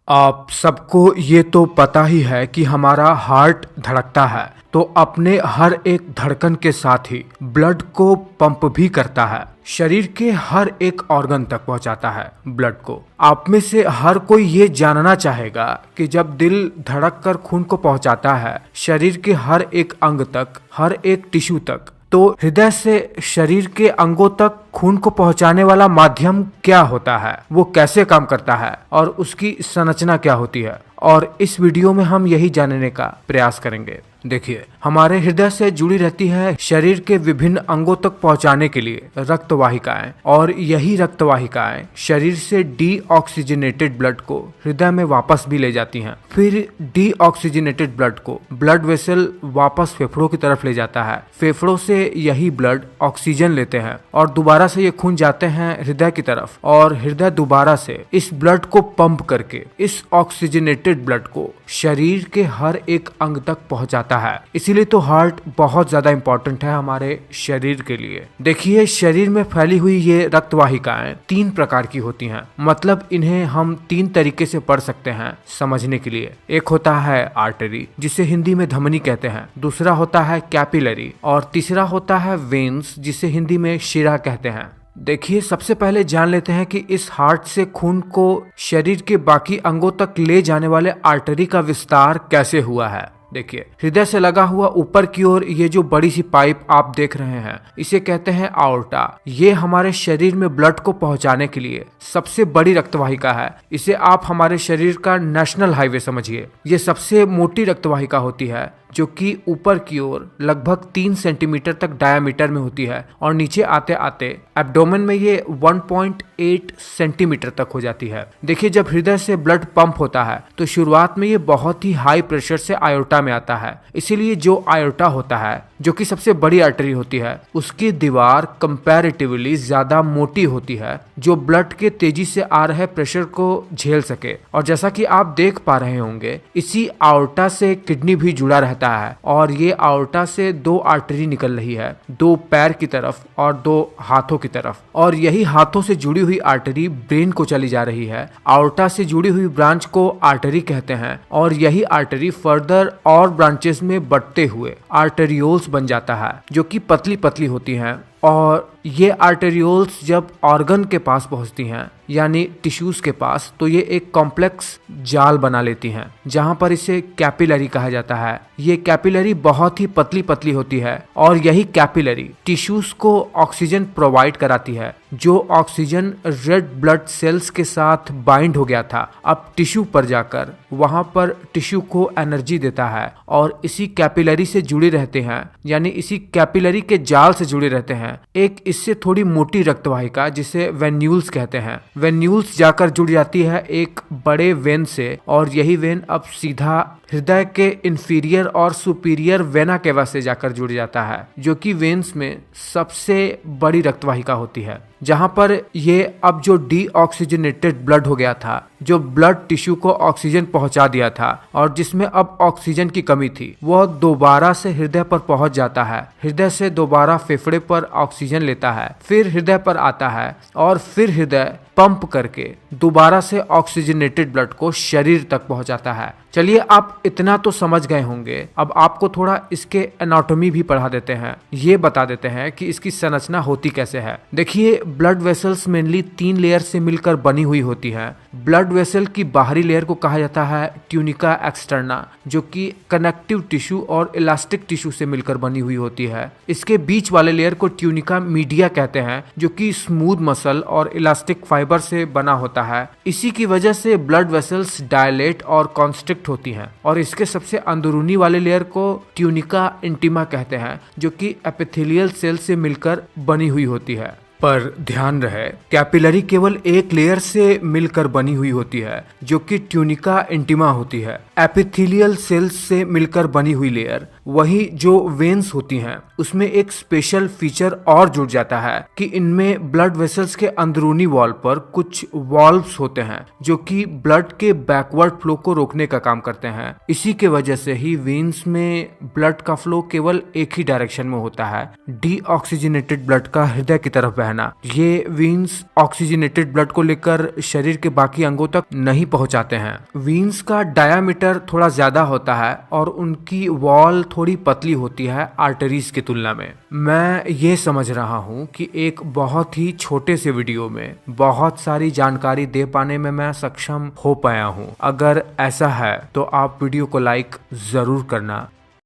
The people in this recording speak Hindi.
आप सबको ये तो पता ही है कि हमारा हार्ट धड़कता है तो अपने हर एक धड़कन के साथ ही ब्लड को पंप भी करता है। शरीर के हर एक ऑर्गन तक पहुंचाता है ब्लड को। आप में से हर कोई ये जानना चाहेगा कि जब दिल धड़क कर खून को पहुंचाता है शरीर के हर एक अंग तक, हर एक टिश्यू तक, तो हृदय से शरीर के अंगों तक खून को पहुंचाने वाला माध्यम क्या होता है, वो कैसे काम करता है और उसकी संरचना क्या होती है। और इस वीडियो में हम यही जानने का प्रयास करेंगे। देखिए, हमारे हृदय से जुड़ी रहती है शरीर के विभिन्न अंगों तक पहुंचाने के लिए रक्त वाहिकाएं, और यही रक्त वाहिकाएं शरीर से डीऑक्सीजनेटेड ब्लड को हृदय में वापस भी ले जाती हैं। फिर डीऑक्सीजनेटेड ब्लड को ब्लड वेसल वापस फेफड़ों की तरफ ले जाता है। फेफड़ों से यही ब्लड ऑक्सीजन लेते हैं और दोबारा से ये खून जाते हैं हृदय की तरफ, और हृदय दोबारा से इस ब्लड को पंप करके इस ऑक्सीजनेटेड ब्लड को शरीर के हर एक अंग तक पहुंचाता है। इसीलिए तो हार्ट बहुत ज्यादा इंपॉर्टेंट है हमारे शरीर के लिए। देखिए, शरीर में फैली हुई ये रक्त वाहिकाएं 3 प्रकार की होती हैं। मतलब इन्हें हम 3 तरीके से पढ़ सकते हैं समझने के लिए। एक होता है आर्टरी, जिसे हिंदी में धमनी कहते हैं। दूसरा होता है कैपिलरी, और तीसरा होता है वेन्स, जिसे हिंदी में शिरा कहते हैं। देखिए, सबसे पहले जान लेते हैं कि इस हार्ट से खून को शरीर के बाकी अंगों तक ले जाने वाले आर्टरी का विस्तार कैसे हुआ है। देखिए, हृदय से लगा हुआ ऊपर की ओर ये जो बड़ी सी पाइप आप देख रहे हैं, इसे कहते हैं आओर्टा। ये हमारे शरीर में ब्लड को पहुंचाने के लिए सबसे बड़ी रक्तवाहिका है। इसे आप हमारे शरीर का नेशनल हाईवे समझिए। ये सबसे मोटी रक्तवाहिका होती है, जो कि ऊपर की ओर लगभग 3 सेंटीमीटर तक डायामीटर में होती है, और नीचे आते आते एब्डोमेन में ये 1.8 सेंटीमीटर तक हो जाती है। देखिए, जब हृदय से ब्लड पंप होता है तो शुरुआत में ये बहुत ही हाई प्रेशर से आयोर्टा में आता है। इसीलिए जो आयोर्टा होता है, जो कि सबसे बड़ी आर्टरी होती है, उसकी दीवार कंपैरेटिवली ज्यादा मोटी होती है, जो ब्लड के तेजी से आ रहे प्रेशर को झेल सके। और जैसा कि आप देख पा रहे होंगे, इसी आयोर्टा से किडनी भी जुड़ा रहता है, और ये आयोर्टा से 2 आर्टरी निकल रही है, 2 पैर की तरफ और 2 हाथों की तरफ। और यही हाथों से जुड़ी हुई आर्टरी ब्रेन को चली जा रही है। आयोर्टा से जुड़ी हुई ब्रांच को आर्टरी कहते हैं, और यही आर्टरी फर्दर और ब्रांचेस में बढ़ते हुए आर्टेरियोल्स बन जाता है, जो कि पतली पतली होती हैं। और ये आर्टेरियोल्स जब ऑर्गन के पास पहुंचती हैं, यानी टिश्यूज के पास, तो ये एक कॉम्प्लेक्स जाल बना लेती हैं, जहां पर इसे कैपिलरी कहा जाता है। ये कैपिलरी बहुत ही पतली पतली होती है, और यही कैपिलरी टिश्यूज को ऑक्सीजन प्रोवाइड कराती है। जो ऑक्सीजन रेड ब्लड सेल्स के साथ बाइंड हो गया था, अब टिश्यू पर जाकर वहां पर टिश्यू को एनर्जी देता है, और इसी कैपिलरी से जुड़े रहते हैं, यानी इसी कैपिलरी के जाल से जुड़े रहते हैं एक इससे थोड़ी मोटी रक्तवाहिका, जिसे वेन्यूल्स कहते हैं। वेन्यूल्स जाकर जुड़ जाती है एक बड़े वेन से, और यही वेन अब सीधा हृदय के इंफीरियर और सुपीरियर वेना केवा से जाकर जुड़ जाता है, जो कि वेन्स में सबसे बड़ी रक्तवाहिका होती है। जहां पर ये अब जो डीऑक्सीजनेटेड ब्लड हो गया था, जो ब्लड टिश्यू को ऑक्सीजन पहुंचा दिया था और जिसमें अब ऑक्सीजन की कमी थी, वह दोबारा से हृदय पर पहुंच जाता है। हृदय से दोबारा फेफड़े पर ऑक्सीजन लेता है, फिर हृदय पर आता है, और फिर हृदय पंप करके दोबारा से ऑक्सीजनेटेड ब्लड को शरीर तक पहुंचाता है। चलिए, आप इतना तो समझ गए होंगे। अब आपको थोड़ा इसके एनाटॉमी भी पढ़ा देते हैं। ये बता देते हैं कि इसकी संरचना होती कैसे है। देखिए, ब्लड वेसल्स मेनली 3 लेयर से मिलकर बनी हुई होती है। ब्लड वेसल की बाहरी लेयर को कहा जाता है ट्यूनिका एक्सटर्ना, जो कि कनेक्टिव टिश्यू और इलास्टिक टिश्यू से मिलकर बनी हुई होती है। इसके बीच वाले लेयर को ट्यूनिका मीडिया कहते हैं, जो कि स्मूथ मसल और इलास्टिक फाइबर से बना होता है। इसी की वजह से ब्लड वेसल्स डायलेट और कॉन्स्ट्रिक्ट होती हैं। और इसके सबसे अंदरूनी वाले लेयर को ट्यूनिका इंटीमा कहते हैं, जो कि एपिथेलियल सेल से मिलकर बनी हुई होती है। पर ध्यान रहे, कैपिलरी केवल एक लेयर से मिलकर बनी हुई होती है, जो कि ट्यूनिका इंटीमा होती है। एपिथेलियल सेल्स से मिलकर बनी हुई लेयर वही जो वेन्स होती हैं उसमें एक स्पेशल फीचर और जुड़ जाता है कि इनमें ब्लड वेसल्स के अंदरूनी वॉल पर कुछ वॉल्व्स होते हैं जो कि ब्लड के बैकवर्ड फ्लो को रोकने का काम करते हैं। इसी के वजह से ही वेन्स में ब्लड का फ्लो केवल एक ही डायरेक्शन में होता है, डीऑक्सीजनेटेड ब्लड का हृदय की तरफ बहना। ये वेन्स ऑक्सीजनेटेड ब्लड को लेकर शरीर के बाकी अंगों तक नहीं पहुंचाते हैं। वेन्स का डायामीटर थोड़ा ज्यादा होता है और उनकी वॉल थोड़ी पतली होती है आर्टरीज की तुलना में। मैं ये समझ रहा हूँ कि एक बहुत ही छोटे से वीडियो में बहुत सारी जानकारी दे पाने में मैं सक्षम हो पाया हूँ। अगर ऐसा है तो आप वीडियो को लाइक जरूर करना।